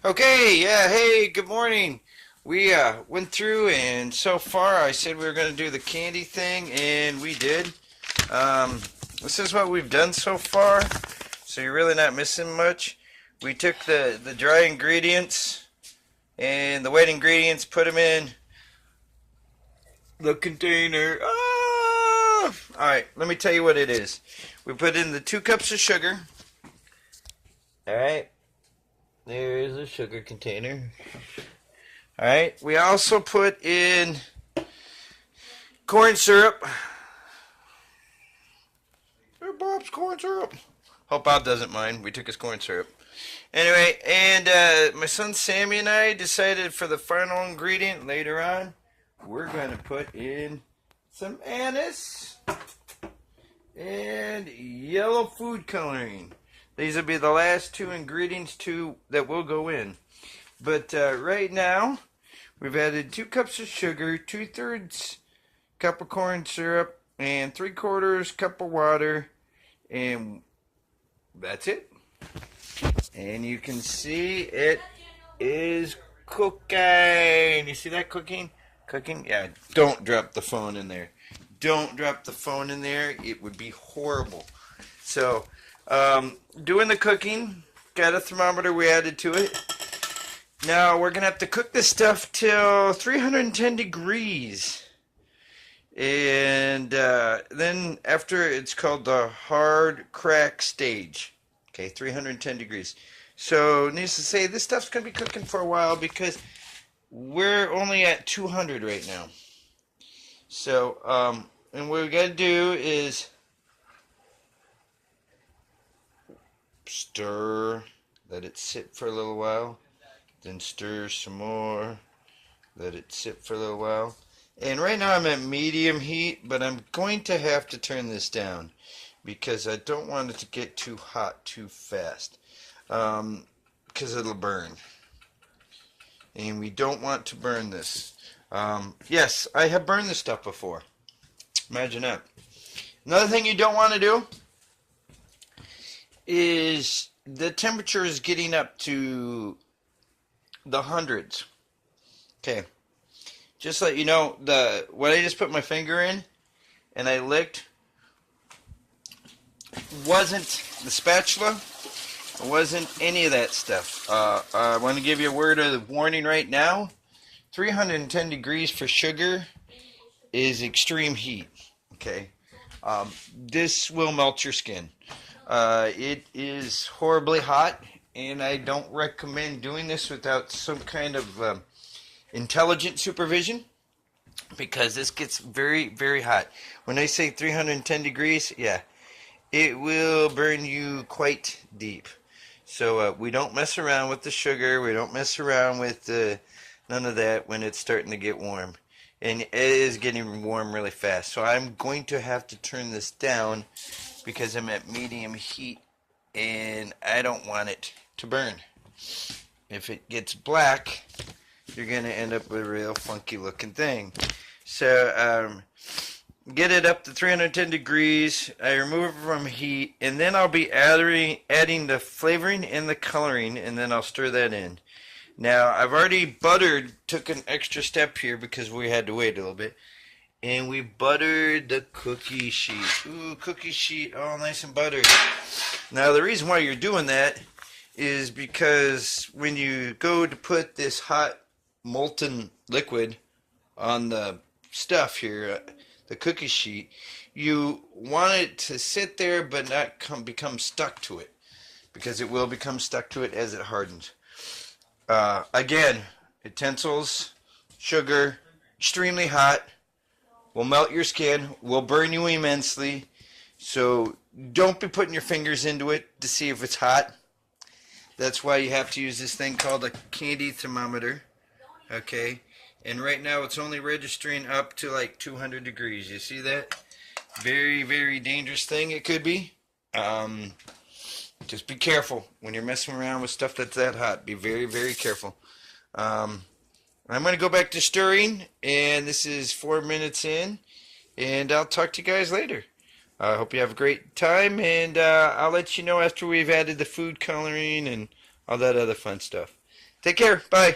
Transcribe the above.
Okay, yeah, hey, good morning. We went through, and so far I said we were going to do the candy thing, and we did. Um, this is what we've done so far, so you're really not missing much. We took the dry ingredients and the wet ingredients, put them in the container. Alright, let me tell you what it is. We put in the 2 cups of sugar. Alright, there's a sugar container. Alright, we also put in corn syrup. Hey, Bob's corn syrup. Hope Bob doesn't mind. We took his corn syrup. Anyway, and my son Sammy and I decided for the final ingredient later on, we're going to put in some anise and yellow food coloring. These will be the last 2 ingredients that will go in. But right now, we've added 2 cups of sugar, 2/3 cup of corn syrup, and 3/4 cup of water, and that's it. And you can see it is cooking. You see that cooking? Cooking? Yeah, don't drop the phone in there. Don't drop the phone in there. It would be horrible. So, doing the cooking, got a thermometer we added to it. Now we're going to have to cook this stuff till 310 degrees. And then after, it's called the hard crack stage. Okay, 310 degrees. So needless to say, this stuff's going to be cooking for a while because we're only at 200 right now. So, and what we got to do is stir, let it sit for a little while. Then stir some more, let it sit for a little while. And right now I'm at medium heat, but I'm going to have to turn this down because I don't want it to get too hot too fast, because it'll burn. And we don't want to burn this. Yes, I have burned this stuff before. Imagine that. Another thing you don't want to do is the temperature is getting up to the hundreds. Okay, just let you know, what I just put my finger in and I licked wasn't the spatula, it wasn't any of that stuff. I want to give you a word of warning right now. 310 degrees for sugar is extreme heat. Okay, this will melt your skin. It is horribly hot, and I don't recommend doing this without some kind of intelligent supervision, because this gets very, very hot. When I say 310 degrees, yeah, it will burn you quite deep. So we don't mess around with the sugar. We don't mess around with none of that when it's starting to get warm. And it is getting warm really fast. So I'm going to have to turn this down because I'm at medium heat and I don't want it to burn. If it gets black, you're going to end up with a real funky looking thing. So get it up to 310 degrees. I remove it from heat, and then I'll be adding the flavoring and the coloring, and then I'll stir that in. Now, I've already took an extra step here because we had to wait a little bit. And we buttered the cookie sheet. Ooh, cookie sheet, all nice and buttered. Now, the reason why you're doing that is because when you go to put this hot molten liquid on the stuff here, the cookie sheet, you want it to sit there but not become stuck to it, because it will become stuck to it as it hardens. Again, utensils, sugar, extremely hot, will melt your skin, will burn you immensely. So don't be putting your fingers into it to see if it's hot. That's why you have to use this thing called a candy thermometer. Okay, and right now it's only registering up to like 200 degrees. You see that? Very, very dangerous thing it could be. Just be careful when you're messing around with stuff that's that hot. Be very, very careful. I'm going to go back to stirring, and this is 4 minutes in, and I'll talk to you guys later. I hope you have a great time, and I'll let you know after we've added the food coloring and all that other fun stuff. Take care. Bye.